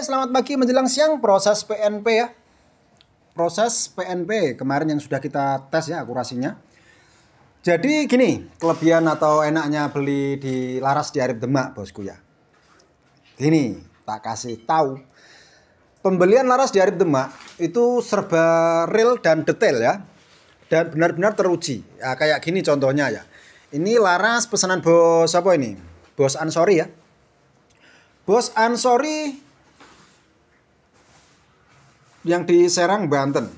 selamat pagi menjelang siang. Proses PNP ya. Proses PNP kemarin yang sudah kita tes ya akurasinya. Jadi gini, kelebihan atau enaknya beli di Laras di Arif Demak, bosku ya. Gini, tak kasih tahu. Pembelian Laras di Arif Demak itu serba real dan detail ya. Dan benar-benar teruji. Ya, kayak gini contohnya ya. Ini Laras pesanan bos apa ini? Bos Ansori ya. Bos Ansori yang di Serang, Banten.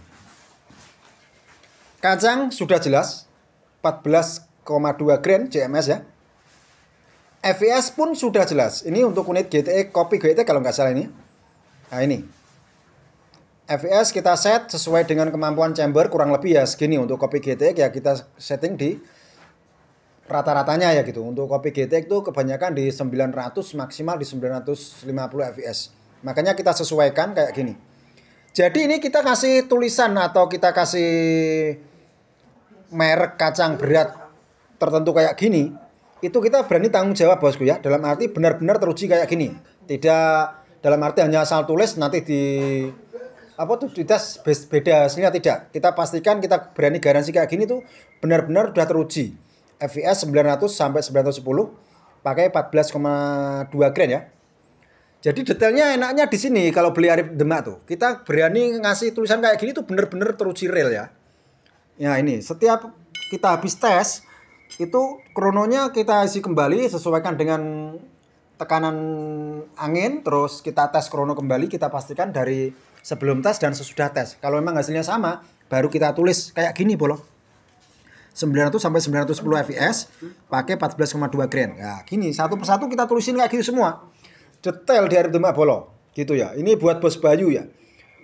Kacang sudah jelas 14,2 gram CMS ya. FVS pun sudah jelas. Ini untuk unit GTE, kopi GTE kalau nggak salah ini. Nah ini. FVS kita set sesuai dengan kemampuan chamber kurang lebih ya segini. Untuk kopi GTE ya kita setting di rata-ratanya ya gitu. Untuk kopi GTE itu kebanyakan di 900, maksimal di 950 fps. Makanya kita sesuaikan kayak gini. Jadi ini kita kasih tulisan atau kita kasih merek kacang berat tertentu kayak gini, itu kita berani tanggung jawab bosku ya. Dalam arti benar-benar teruji kayak gini. Tidak dalam arti hanya asal tulis nanti di apa tuh dites beda hasilnya, tidak. Kita pastikan kita berani garansi kayak gini tuh benar-benar sudah teruji. FVS 900 sampai 910 pakai 14,2 gram ya. Jadi detailnya enaknya di sini kalau beli Arif Demak tuh. Kita berani ngasih tulisan kayak gini tuh bener-bener teruji real ya. Ya ini setiap kita habis tes itu krononya kita isi kembali sesuaikan dengan tekanan angin. Terus kita tes krono kembali, kita pastikan dari sebelum tes dan sesudah tes. Kalau memang hasilnya sama baru kita tulis kayak gini bolo. 900 sampai 910 fps pakai 14,2 gram. Ya gini satu persatu kita tulisin kayak gitu semua. Detail di Arif Demak bolo gitu ya. Ini buat Bos Bayu ya.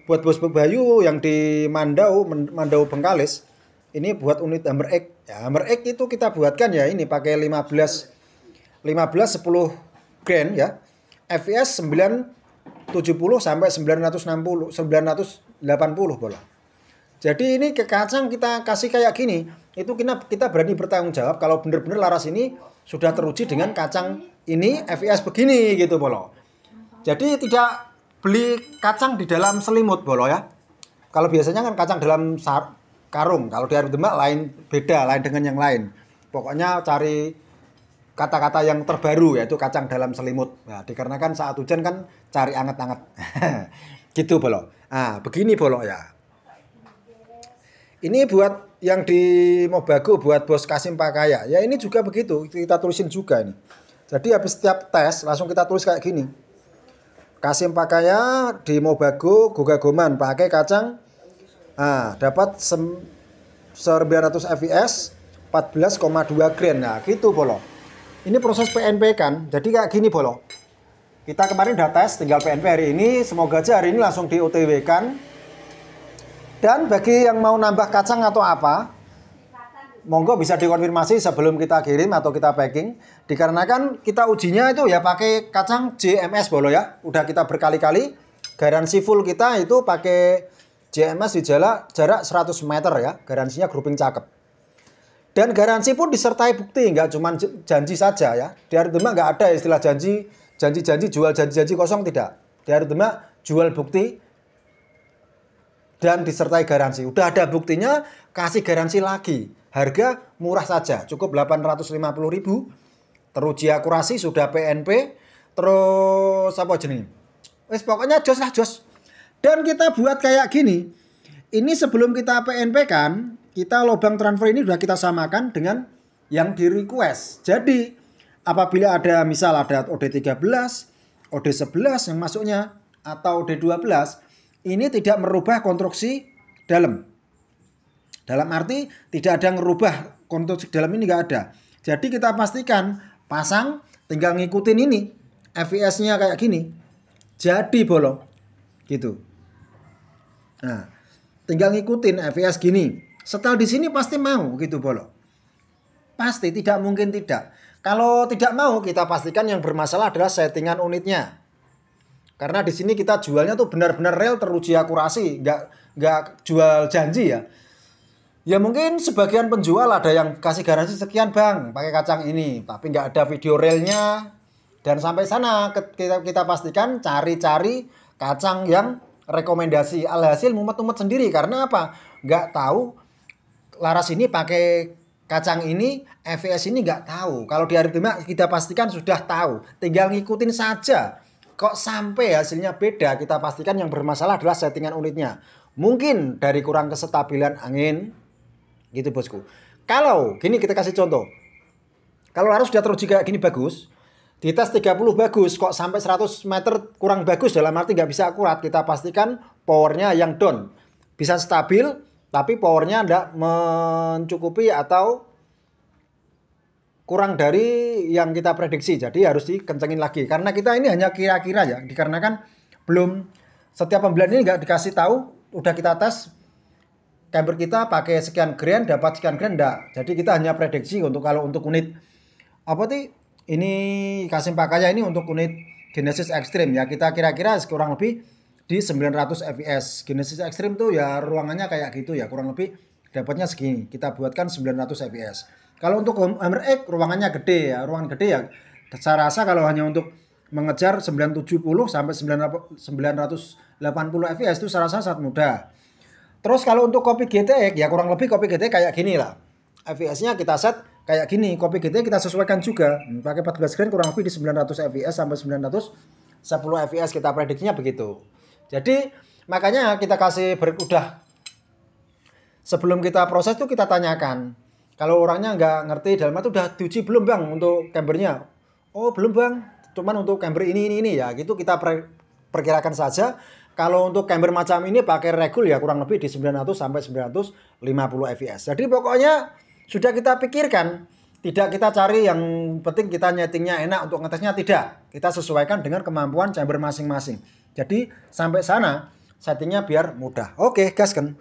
Buat Bos Bayu yang di Mandau Bengkalis. Ini buat unit Hammer X. Ya, Hammer X itu kita buatkan ya ini pakai 15 10 gram ya. fps 970 sampai 960 980 bolo. Jadi ini ke kacang kita kasih kayak gini. Itu kita berani bertanggung jawab kalau benar-benar Laras ini sudah teruji dengan kacang ini FVS begini gitu bolo. Jadi tidak beli kacang di dalam selimut bolo ya. Kalau biasanya kan kacang dalam karung. Kalau di Arif Demak lain, beda, lain dengan yang lain. Pokoknya cari kata-kata yang terbaru yaitu kacang dalam selimut. Nah, dikarenakan saat hujan kan cari anget-anget. Gitu bolo. Nah, begini bolo ya. Ini buat yang di Mobago buat Bos Kasim Pakaya. Ya ini juga begitu, kita tulisin juga ini. Jadi habis setiap tes langsung kita tulis kayak gini. Kasim Pakaya di Mobago Gogagoman pakai kacang dapat 900 fps 14,2 gram. Nah, gitu bolo. Ini proses PNP kan. Jadi kayak gini bolo. Kita kemarin udah tes, tinggal PNP hari ini. Semoga aja hari ini langsung di OTW kan. Dan bagi yang mau nambah kacang atau apa, monggo bisa dikonfirmasi sebelum kita kirim atau kita packing. Dikarenakan kita ujinya itu ya pakai kacang JMS bolo ya. Udah kita berkali-kali. Garansi full kita itu pakai JMS di jarak 100 meter ya. Garansinya grouping cakep. Dan garansi pun disertai bukti. Nggak cuma janji saja ya. Di Arif Demak nggak ada istilah janji jual janji kosong, tidak. Di Arif Demak jual bukti dan disertai garansi. Udah ada buktinya, kasih garansi lagi. Harga murah saja, cukup 850.000. Teruji akurasi, sudah PNP. Terus apa jenis? Wes pokoknya jos lah jos. Dan kita buat kayak gini. Ini sebelum kita PNP kan, kita lubang transfer ini sudah kita samakan dengan yang di request. Jadi apabila ada misal ada OD13, OD11 yang masuknya atau OD12, ini tidak merubah konstruksi dalam. Dalam arti tidak ada merubah konstruksi dalam ini, nggak ada. Jadi kita pastikan pasang tinggal ngikutin ini. FVS-nya kayak gini. Jadi bolo. Gitu. Nah, tinggal ngikutin FVS gini. Setel di sini pasti mau gitu bolo. Pasti, tidak mungkin tidak. Kalau tidak mau kita pastikan yang bermasalah adalah settingan unitnya. Karena di sini kita jualnya tuh benar-benar real, teruji akurasi, nggak jual janji ya. Ya mungkin sebagian penjual ada yang kasih garansi sekian bang, pakai kacang ini, tapi nggak ada video realnya. Dan sampai sana kita pastikan cari-cari kacang yang rekomendasi. Alhasil mumet-mumet sendiri karena apa? Nggak tahu laras ini pakai kacang ini, EVS ini nggak tahu. Kalau di aritmia kita pastikan sudah tahu, tinggal ngikutin saja. Kok sampai hasilnya beda, kita pastikan yang bermasalah adalah settingan unitnya. Mungkin dari kurang kestabilan angin, gitu bosku. Kalau gini kita kasih contoh, kalau laras sudah teruji kayak gini bagus, di tes 30 bagus, kok sampai 100 meter kurang bagus, dalam arti nggak bisa akurat, kita pastikan powernya yang down. Bisa stabil, tapi powernya tidak mencukupi atau kurang dari yang kita prediksi. Jadi harus dikencengin lagi. Karena kita ini hanya kira-kira ya, dikarenakan belum setiap pembelian ini nggak dikasih tahu, udah kita tes camber kita pakai sekian grand, dapat sekian grand enggak. Jadi kita hanya prediksi untuk kalau untuk unit apa sih? Ini Kasim Pakaya ini untuk unit Genesis Extreme ya, kita kira-kira kurang lebih di 900 fps. Genesis Extreme tuh ya ruangannya kayak gitu ya, kurang lebih dapatnya segini. Kita buatkan 900 fps. Kalau untuk Hammer X ruangannya gede ya, ruangan gede ya. Saya rasa kalau hanya untuk mengejar 970 sampai 980 fps itu saya rasa sangat mudah. Terus kalau untuk kopi GTX ya kurang lebih kopi GTX kayak gini lah. fps-nya kita set kayak gini, kopi GT kita sesuaikan juga. Pakai 14 grand kurang lebih di 900 fps sampai 910 fps, kita prediksinya begitu. Jadi makanya kita kasih udah sebelum kita proses tuh kita tanyakan. Kalau orangnya nggak ngerti dalam itu udah diuji belum bang untuk cambernya? Oh belum bang, cuman untuk camber ini ya gitu kita perkirakan saja. Kalau untuk camber macam ini pakai regul ya kurang lebih di 900 sampai 950 fps. Jadi pokoknya sudah kita pikirkan, tidak kita cari yang penting kita nyetingnya enak untuk ngetesnya, tidak. Kita sesuaikan dengan kemampuan chamber masing-masing. Jadi sampai sana settingnya biar mudah. Oke, gaskan.